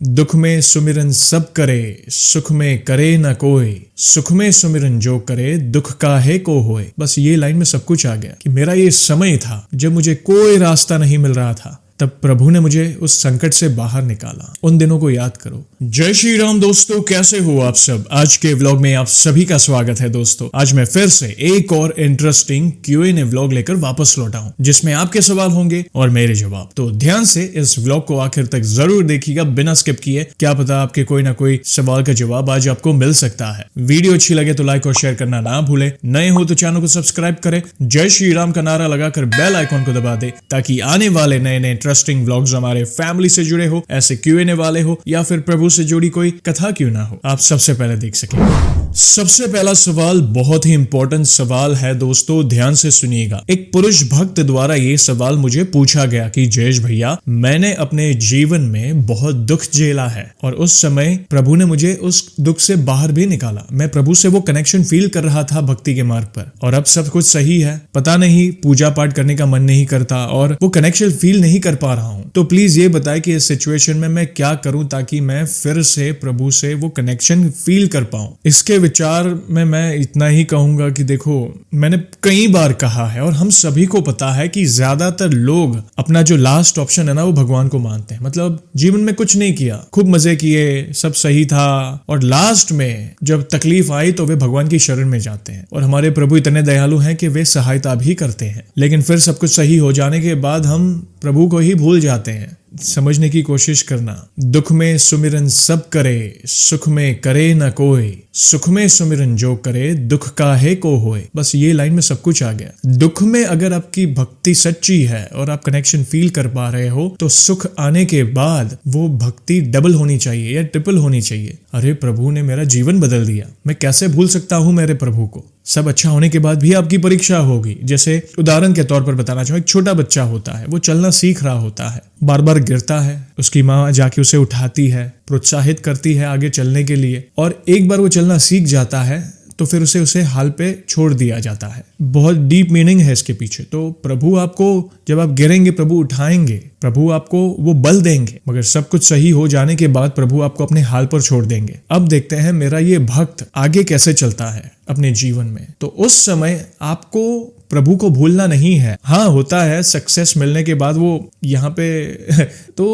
दुख में सुमिरन सब करे, सुख में करे न कोई। सुख में सुमिरन जो करे, दुख काहे को होए। बस ये लाइन में सब कुछ आ गया कि मेरा ये समय था जब मुझे कोई रास्ता नहीं मिल रहा था, तब प्रभु ने मुझे उस संकट से बाहर निकाला। उन दिनों को याद करो। जय श्री राम दोस्तों, कैसे हो आप सब। आज के व्लॉग में आप सभी का स्वागत है दोस्तों। आज मैं फिर से एक और इंटरेस्टिंग Q&A व्लॉग लेकर वापस लौटा हूं, जिसमें आपके सवाल होंगे और मेरे जवाब। तो ध्यान से इस व्लॉग को आखिर तक जरूर देखिएगा बिना स्किप किए। क्या पता आपके कोई ना कोई सवाल का जवाब आज आपको मिल सकता है। वीडियो अच्छी लगे तो लाइक और शेयर करना ना भूले। नए हो तो चैनल को सब्सक्राइब करें, जय श्री राम का नारा लगाकर बेल आइकॉन को दबा दे, ताकि आने वाले नए नए इंटरेस्टिंग व्लॉग्स हमारे फैमिली से जुड़े हो, ऐसे Q&A वाले हो या फिर प्रभु से जुड़ी कोई कथा क्यों ना हो, आप सबसे पहले देख सकें। सबसे पहला सवाल बहुत ही इंपॉर्टेंट सवाल है दोस्तों, ध्यान से सुनिएगा। एक पुरुष भक्त द्वारा ये सवाल मुझे पूछा गया कि जयेश भैया, मैंने अपने जीवन में बहुत दुख झेला है और उस समय प्रभु ने मुझे उस दुख से बाहर भी निकाला। मैं प्रभु से वो कनेक्शन फील कर रहा था भक्ति के मार्ग पर, और अब सब कुछ सही है। पता नहीं पूजा पाठ करने का मन नहीं करता और वो कनेक्शन फील नहीं कर पा रहा हूँ। तो प्लीज ये बताएं कि इस सिचुएशन में मैं क्या करूं ताकि मैं फिर से प्रभु से वो कनेक्शन फील कर पाऊं। इसके विचार में मैं इतना ही कहूंगा कि देखो, मैंने कई बार कहा है और हम सभी को पता है कि ज्यादातर लोग अपना जो लास्ट ऑप्शन है ना, वो भगवान को मानते हैं। मतलब जीवन में कुछ नहीं किया, खूब मजे किए, सब सही था, और लास्ट में जब तकलीफ आई तो वे भगवान की शरण में जाते हैं। और हमारे प्रभु इतने दयालु हैं कि वे सहायता भी करते हैं, लेकिन फिर सब कुछ सही हो जाने के बाद हम प्रभु को ही भूल जाते हैं। समझने की कोशिश करना। दुख में सुमिरन सब करे, सुख में करे न कोई। सुख में सुमिरन जो करे, दुख काहे को होए। बस ये लाइन में सब कुछ आ गया। दुख में अगर आपकी भक्ति सच्ची है और आप कनेक्शन फील कर पा रहे हो, तो सुख आने के बाद वो भक्ति डबल होनी चाहिए या ट्रिपल होनी चाहिए। अरे प्रभु ने मेरा जीवन बदल दिया, मैं कैसे भूल सकता हूँ मेरे प्रभु को। सब अच्छा होने के बाद भी आपकी परीक्षा होगी। जैसे उदाहरण के तौर पर बताना चाहूँ, एक छोटा बच्चा होता है, वो चलना सीख रहा होता है, बार बार गिरता है, उसकी माँ जाके उसे उठाती है, प्रोत्साहित करती है आगे चलने के लिए, और एक बार वो चलना सीख जाता है तो फिर उसे हाल पे छोड़ दिया जाता है। बहुत डीप मीनिंग है इसके पीछे। तो प्रभु आपको, जब आप गिरेंगे प्रभु उठाएंगे, प्रभु आपको वो बल देंगे, मगर सब कुछ सही हो जाने के बाद प्रभु आपको अपने हाल पर छोड़ देंगे। अब देखते हैं मेरा ये भक्त आगे कैसे चलता है अपने जीवन में। तो उस समय आपको प्रभु को भूलना नहीं है। हाँ, होता है सक्सेस मिलने के बाद वो यहाँ पे तो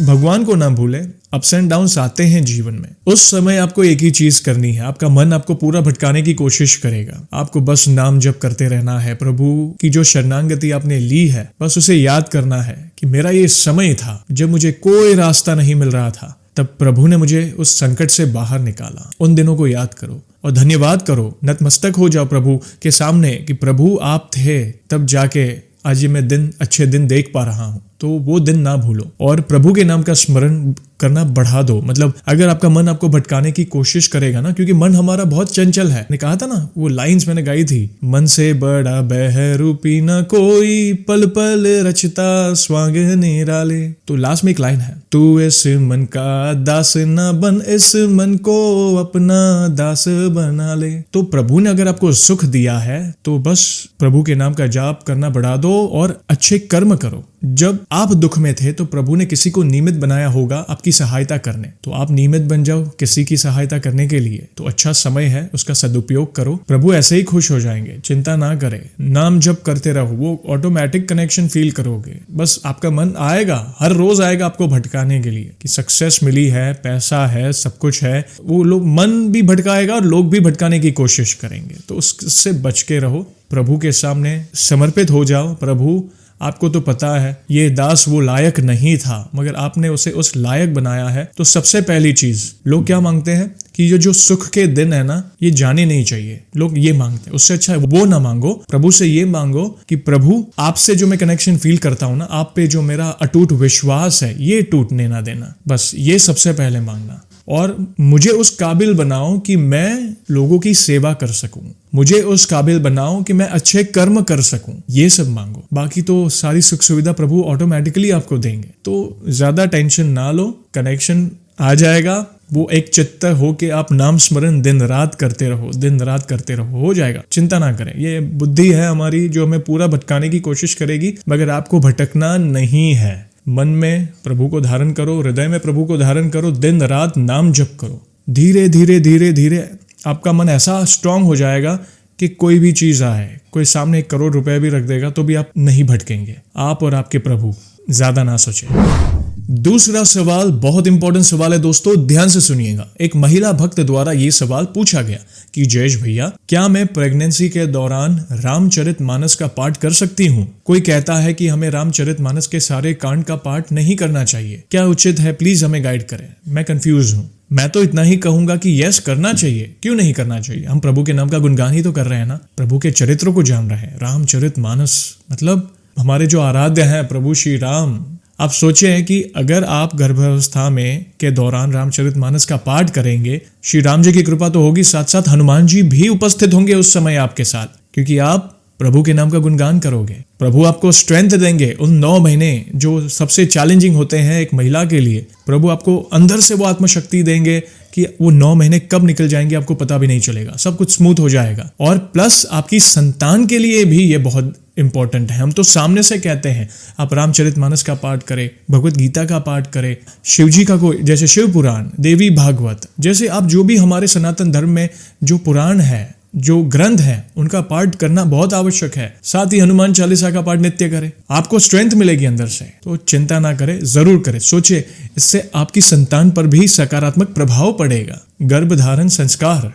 भगवान को ना भूले। अप्स एंड डाउन्स आते हैं जीवन में, उस समय आपको एक ही चीज करनी है। आपका मन आपको पूरा भटकाने की कोशिश करेगा, आपको बस नाम जप करते रहना है। प्रभु की जो शरणागति आपने ली है, बस उसे याद करना है कि मेरा ये समय था जब मुझे कोई रास्ता नहीं मिल रहा था, तब प्रभु ने मुझे उस संकट से बाहर निकाला। उन दिनों को याद करो और धन्यवाद करो, नतमस्तक हो जाओ प्रभु के सामने कि प्रभु आप थे, तब जाके आज ये मैं अच्छे दिन देख पा रहा हूँ। तो वो दिन ना भूलो और प्रभु के नाम का स्मरण करना बढ़ा दो। मतलब अगर आपका मन आपको भटकाने की कोशिश करेगा ना, क्योंकि मन हमारा बहुत चंचल है। ने कहा था ना, वो लाइंस मैंने गाई थी, मन से बड़ा बहरूपी न कोई, पल पल रचता स्वांग निराले। तो लास्ट में एक लाइन है, तू इस मन का दास न बन, इस मन को अपना दास बना ले। तो प्रभु ने अगर आपको सुख दिया है तो बस प्रभु के नाम का जाप करना बढ़ा दो और अच्छे कर्म करो। जब आप दुख में थे तो प्रभु ने किसी को निमित बनाया होगा आपकी सहायता करने, तो आप निमित बन जाओ किसी की सहायता करने के लिए। तो अच्छा समय है, उसका सदुपयोग करो। प्रभु ऐसे ही खुश हो जाएंगे, चिंता ना करें। नाम जप करते रहो, वो ऑटोमेटिक कनेक्शन फील करोगे। बस आपका मन आएगा, हर रोज आएगा आपको भटकाने के लिए कि सक्सेस मिली है, पैसा है, सब कुछ है। वो लोग मन भी भटकाएगा और लोग भी भटकाने की कोशिश करेंगे। तो उससे बच के रहो, प्रभु के सामने समर्पित हो जाओ। प्रभु आपको तो पता है ये दास वो लायक नहीं था, मगर आपने उसे उस लायक बनाया है। तो सबसे पहली चीज लोग क्या मांगते हैं कि ये जो सुख के दिन है ना, ये जाने नहीं चाहिए। लोग ये मांगते हैं, उससे अच्छा है वो ना मांगो। प्रभु से ये मांगो कि प्रभु आपसे जो मैं कनेक्शन फील करता हूं ना, आप पे जो मेरा अटूट विश्वास है, ये टूटने ना देना। बस ये सबसे पहले मांगना। और मुझे उस काबिल बनाओ कि मैं लोगों की सेवा कर सकूं, मुझे उस काबिल बनाओ कि मैं अच्छे कर्म कर सकूं। ये सब मांगो, बाकी तो सारी सुख सुविधा प्रभु ऑटोमेटिकली आपको देंगे। तो ज्यादा टेंशन ना लो, कनेक्शन आ जाएगा। वो एक चित्त हो के आप नाम स्मरण दिन रात करते रहो, दिन रात करते रहो, हो जाएगा। चिंता ना करें। ये बुद्धि है हमारी जो हमें पूरा भटकाने की कोशिश करेगी, मगर आपको भटकना नहीं है। मन में प्रभु को धारण करो, हृदय में प्रभु को धारण करो, दिन रात नाम जप करो। धीरे धीरे धीरे धीरे आपका मन ऐसा स्ट्रांग हो जाएगा कि कोई भी चीज आए, कोई सामने 1 करोड़ रुपए भी रख देगा तो भी आप नहीं भटकेंगे। आप और आपके प्रभु, ज्यादा ना सोचें। दूसरा सवाल बहुत इंपॉर्टेंट सवाल है दोस्तों, ध्यान से सुनिएगा। एक महिला भक्त द्वारा ये सवाल पूछा गया कि जयेश भैया, क्या मैं प्रेगनेंसी के दौरान रामचरितमानस का पाठ कर सकती हूँ? कोई कहता है कि हमें रामचरितमानस के सारे कांड का पाठ नहीं करना चाहिए, क्या उचित है? प्लीज हमें गाइड करें, मैं कंफ्यूज हूँ। मैं तो इतना ही कहूंगा कि यस, करना चाहिए। क्यों नहीं करना चाहिए? हम प्रभु के नाम का गुणगान ही तो कर रहे हैं ना, प्रभु के चरित्रों को जान रहे हैं। रामचरितमानस मतलब हमारे जो आराध्य हैं प्रभु श्री राम। आप सोचें कि अगर आप गर्भावस्था में के दौरान रामचरितमानस का पाठ करेंगे, श्री राम जी की कृपा तो होगी, साथ साथ हनुमान जी भी उपस्थित होंगे उस समय आपके साथ, क्योंकि आप प्रभु के नाम का गुणगान करोगे। प्रभु आपको स्ट्रेंथ देंगे उन 9 महीने जो सबसे चैलेंजिंग होते हैं एक महिला के लिए। प्रभु आपको अंदर से वो आत्मशक्ति देंगे कि वो 9 महीने कब निकल जाएंगे आपको पता भी नहीं चलेगा, सब कुछ स्मूथ हो जाएगा। और प्लस आपकी संतान के लिए भी ये बहुत इंपॉर्टेंट है। हम तो सामने से कहते हैं आप रामचरितमानस का पाठ करें, भगवत गीता का पाठ करें, शिव जी का कोई जैसे शिव पुराण, देवी भागवत, जैसे आप जो भी हमारे सनातन धर्म में जो पुराण है, जो ग्रंथ है, उनका पाठ करना बहुत आवश्यक है। साथ ही हनुमान चालीसा का पाठ नित्य करें, आपको स्ट्रेंथ मिलेगी अंदर से। तो चिंता ना करें, जरूर करें। सोचिए, इससे आपकी संतान पर भी सकारात्मक प्रभाव पड़ेगा। गर्भधारण संस्कार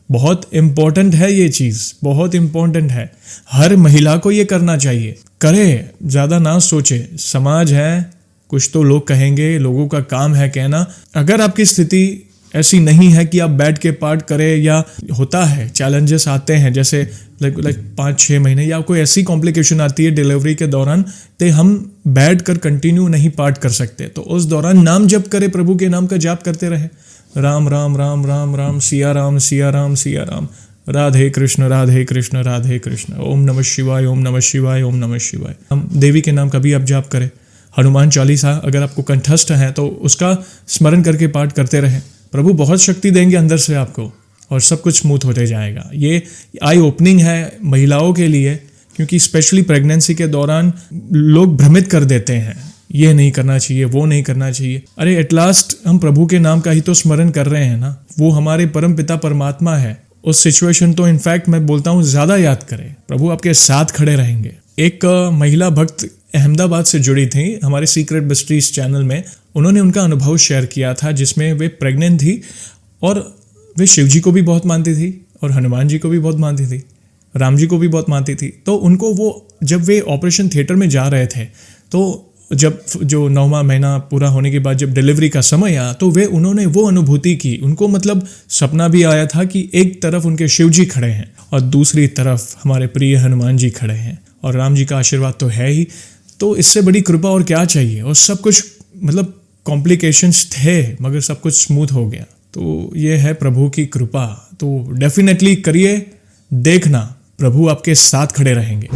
बहुत इंपॉर्टेंट है, ये चीज बहुत इंपॉर्टेंट है। हर महिला को ये करना चाहिए। करे, ज्यादा ना सोचे। समाज है, कुछ तो लोग कहेंगे, लोगों का काम है कहना। अगर आपकी स्थिति ऐसी नहीं है कि आप बैठ के पाठ करें, या होता है चैलेंजेस आते हैं जैसे लाइक 5-6 महीने या कोई ऐसी कॉम्प्लिकेशन आती है डिलीवरी के दौरान, तो हम बैठ कर कंटिन्यू नहीं पाठ कर सकते, तो उस दौरान नाम जप करें, प्रभु के नाम का जाप करते रहे। राम राम राम राम राम, सिया राम सिया राम सिया राम, राधे कृष्ण राधे कृष्ण राधे कृष्ण, ओम नमः शिवाय ओम नमः शिवाय ओम नमः शिवाय। हम देवी के नाम का भी आप जाप करें। हनुमान चालीसा अगर आपको कंठस्थ है तो उसका स्मरण करके पाठ करते रहें। प्रभु बहुत शक्ति देंगे अंदर से आपको और सब कुछ स्मूथ होते जाएगा। ये आई ओपनिंग है महिलाओं के लिए, क्योंकि स्पेशली प्रेगनेंसी के दौरान लोग भ्रमित कर देते हैं, ये नहीं करना चाहिए, वो नहीं करना चाहिए। अरे एट लास्ट हम प्रभु के नाम का ही तो स्मरण कर रहे हैं ना, वो हमारे परम पिता परमात्मा है। उस सिचुएशन तो इनफैक्ट मैं बोलता हूँ ज्यादा याद करें, प्रभु आपके साथ खड़े रहेंगे। एक महिला भक्त अहमदाबाद से जुड़ी थी हमारे सीक्रेट मिस्ट्रीज चैनल में। उन्होंने उनका अनुभव शेयर किया था जिसमें वे प्रेग्नेंट थी और वे शिव जी को भी बहुत मानती थी और हनुमान जी को भी बहुत मानती थी, राम जी को भी बहुत मानती थी। तो उनको वो जब वे ऑपरेशन थिएटर में जा रहे थे, तो जब जो 9वां महीना पूरा होने के बाद जब डिलीवरी का समय आया, तो उन्होंने वो अनुभूति की। उनको मतलब सपना भी आया था कि एक तरफ उनके शिव जी खड़े हैं और दूसरी तरफ हमारे प्रिय हनुमान जी खड़े हैं, और राम जी का आशीर्वाद तो है ही। तो इससे बड़ी कृपा और क्या चाहिए। और सब कुछ मतलब कॉम्प्लिकेशंस थे मगर सब कुछ स्मूथ हो गया। तो ये है प्रभु की कृपा। तो डेफिनेटली करिए, देखना प्रभु आपके साथ खड़े रहेंगे।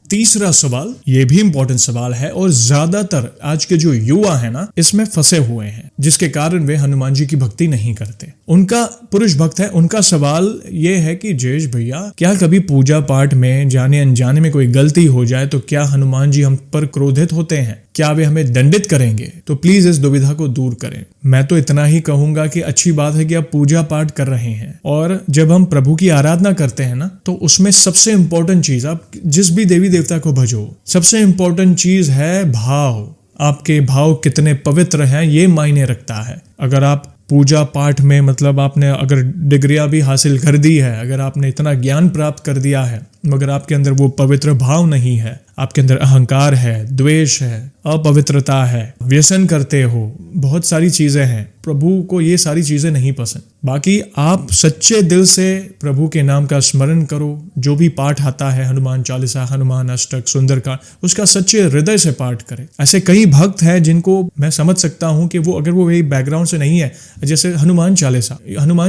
तीसरा सवाल, ये भी इंपॉर्टेंट सवाल है और ज्यादातर आज के जो युवा है ना इसमें फंसे हुए हैं, जिसके कारण वे हनुमान जी की भक्ति नहीं करते। उनका पुरुष भक्त है, उनका सवाल ये है कि जयेश भैया, क्या कभी पूजा पाठ में जाने अनजाने में कोई गलती हो जाए तो क्या हनुमान जी हम पर क्रोधित होते हैं? क्या वे हमें दंडित करेंगे? तो प्लीज इस दुविधा को दूर करें। मैं तो इतना ही कहूंगा कि अच्छी बात है कि आप पूजा पाठ कर रहे हैं, और जब हम प्रभु की आराधना करते हैं ना, तो उसमें सबसे इंपॉर्टेंट चीज, आप जिस भी देवी देवता को भजो, सबसे इंपॉर्टेंट चीज है भाव। आपके भाव कितने पवित्र हैं ये मायने रखता है। अगर आप पूजा पाठ में मतलब आपने अगर डिग्रियां भी हासिल कर दी है, अगर आपने इतना ज्ञान प्राप्त कर दिया है, मगर आपके अंदर वो पवित्र भाव नहीं है, आपके अंदर अहंकार है, द्वेष है, अपवित्रता है, व्यसन करते हो, बहुत सारी चीजें हैं, प्रभु को ये सारी चीजें नहीं पसंद। बाकी आप सच्चे दिल से प्रभु के नाम का स्मरण करो। जो भी पाठ आता है, हनुमान चालीसा, हनुमान अष्टक, सुंदरकांड, उसका सच्चे हृदय से पाठ करें। ऐसे कई भक्त हैं जिनको मैं समझ सकता हूं कि वो अगर वो वही बैकग्राउंड से नहीं है, जैसे हनुमान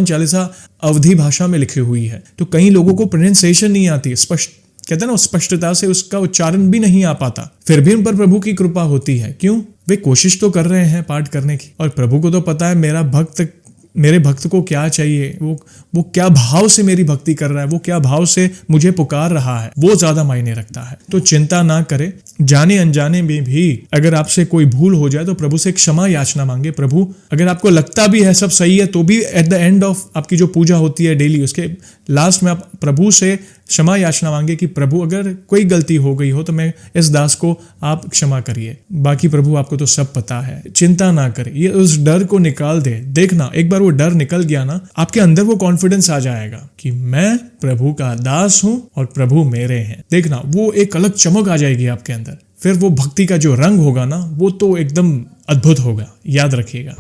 चालीसा अवधी भाषा में लिखी हुई है, तो कई लोगों को प्रोनाउंसिएशन नहीं आती, स्पष्ट कहते हैं ना, स्पष्टता से उसका उच्चारण भी नहीं आ पाता, फिर भी उन पर प्रभु की कृपा होती है। क्यों? वे कोशिश तो कर रहे हैं पाठ करने की, और प्रभु को तो पता है मेरा भक्त मेरे भक्त को क्या चाहिए, वो क्या भाव से मेरी भक्ति कर रहा है, वो क्या भाव से मुझे पुकार रहा है, वो ज्यादा मायने रखता है। तो चिंता ना करे, जाने अनजाने में भी अगर आपसे कोई भूल हो जाए तो प्रभु से क्षमा याचना मांगे। प्रभु, अगर आपको लगता भी है सब सही है तो भी एट द एंड ऑफ आपकी जो पूजा होती है डेली, उसके लास्ट में आप प्रभु से क्षमा याचना मांगे कि प्रभु अगर कोई गलती हो गई हो तो मैं इस दास को आप क्षमा करिए। बाकी प्रभु आपको तो सब पता है, चिंता ना करे, ये उस डर को निकाल दे। देखना एक बार वो डर निकल गया ना, आपके अंदर वो कॉन्फिडेंस आ जाएगा कि मैं प्रभु का दास हूं और प्रभु मेरे हैं। देखना वो एक अलग चमक आ जाएगी आपके अंदर, फिर वो भक्ति का जो रंग होगा ना वो तो एकदम अद्भुत होगा, याद रखिएगा।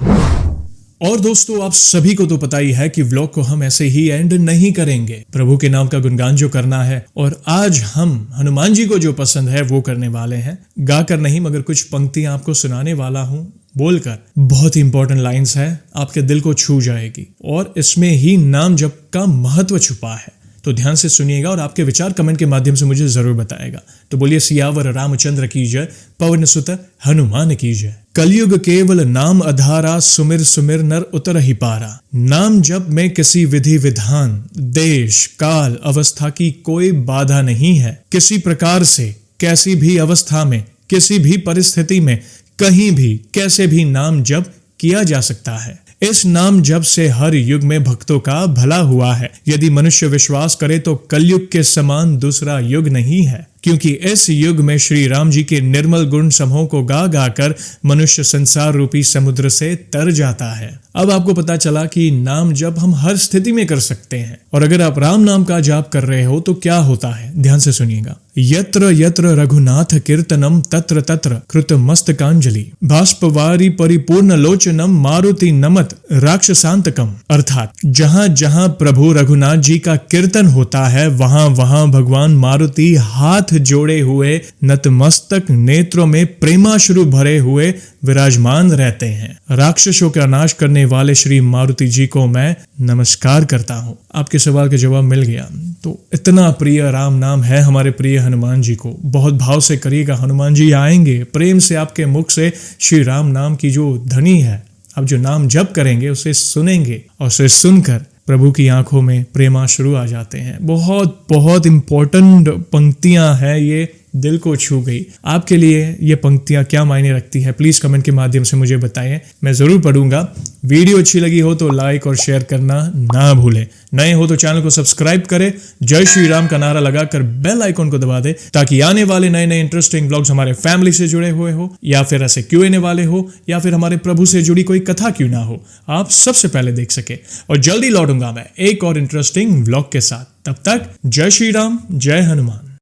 और दोस्तों, आप सभी को तो पता ही है कि व्लॉग को हम ऐसे ही एंड नहीं करेंगे। प्रभु के नाम का गुणगान जो करना है, और आज हम हनुमान जी को जो पसंद है वो करने वाले हैं। गाकर नहीं मगर कुछ पंक्तियां आपको सुनाने वाला हूं, बोलकर। बहुत ही इंपॉर्टेंट लाइंस है, आपके दिल को छू जाएगी और इसमें ही नाम जप का महत्व छुपा है। तो ध्यान से सुनिएगा और आपके विचार कमेंट के माध्यम से मुझे जरूर बताएगा। तो बोलिए सियावर रामचंद्र की जय, पवन सुत हनुमान की जय। कलयुग केवल नाम आधारा, सुमिर सुमिर नर उतर ही पारा। नाम जप में किसी विधि विधान, देश काल अवस्था की कोई बाधा नहीं है। किसी प्रकार से, कैसी भी अवस्था में, किसी भी परिस्थिति में, कहीं भी, कैसे भी नाम जप किया जा सकता है। इस नाम जप से हर युग में भक्तों का भला हुआ है। यदि मनुष्य विश्वास करे तो कलयुग के समान दूसरा युग नहीं है, क्योंकि इस युग में श्री राम जी के निर्मल गुण समूह को गा गाकर मनुष्य संसार रूपी समुद्र से तर जाता है। अब आपको पता चला कि नाम जप हम हर स्थिति में कर सकते हैं। और अगर आप राम नाम का जाप कर रहे हो तो क्या होता है, ध्यान से सुनिएगा। यत्र यत्र रघुनाथ कीर्तनम तत्र तत्र कृत मस्तकांजलि, बाष्पवारी परिपूर्ण लोचनम मारुति नमत राक्षसांतकम। अर्थात जहां जहां प्रभु रघुनाथ जी का कीर्तन होता है वहां वहां भगवान मारुति हाथ जोड़े हुए नतमस्तक नेत्रों में प्रेमाश्रु भरे हुए विराजमान रहते हैं। राक्षसों का नाश करने वाले श्री मारुति जी को मैं नमस्कार करता हूँ। आपके सवाल का जवाब मिल गया। तो इतना प्रिय राम नाम है हमारे प्रिय हनुमान जी को, बहुत भाव से करिएगा। हनुमान जी आएंगे, प्रेम से आपके मुख से श्री राम नाम की जो ध्वनि है, आप जो नाम जप करेंगे उसे सुनेंगे और उसे सुनकर प्रभु की आंखों में प्रेमाश्रु आ जाते हैं। बहुत बहुत इंपॉर्टेंट पंक्तियां हैं, ये दिल को छू गई। आपके लिए ये पंक्तियां क्या मायने रखती है, प्लीज कमेंट के माध्यम से मुझे बताएं, मैं जरूर पढ़ूंगा। वीडियो अच्छी लगी हो तो लाइक और शेयर करना ना भूलें। नए हो तो चैनल को सब्सक्राइब करें, जय श्री राम का नारा लगाकर बेल आइकॉन को दबा दे, ताकि आने वाले नए नए इंटरेस्टिंग व्लॉग्स हमारे फैमिली से जुड़े हुए हो, या फिर ऐसे Q&A वाले हो, या फिर हमारे प्रभु से जुड़ी कोई कथा क्यों ना हो, आप सबसे पहले देख सके। और जल्दी लौटूंगा मैं एक और इंटरेस्टिंग व्लॉग के साथ। तब तक जय श्री राम, जय हनुमान।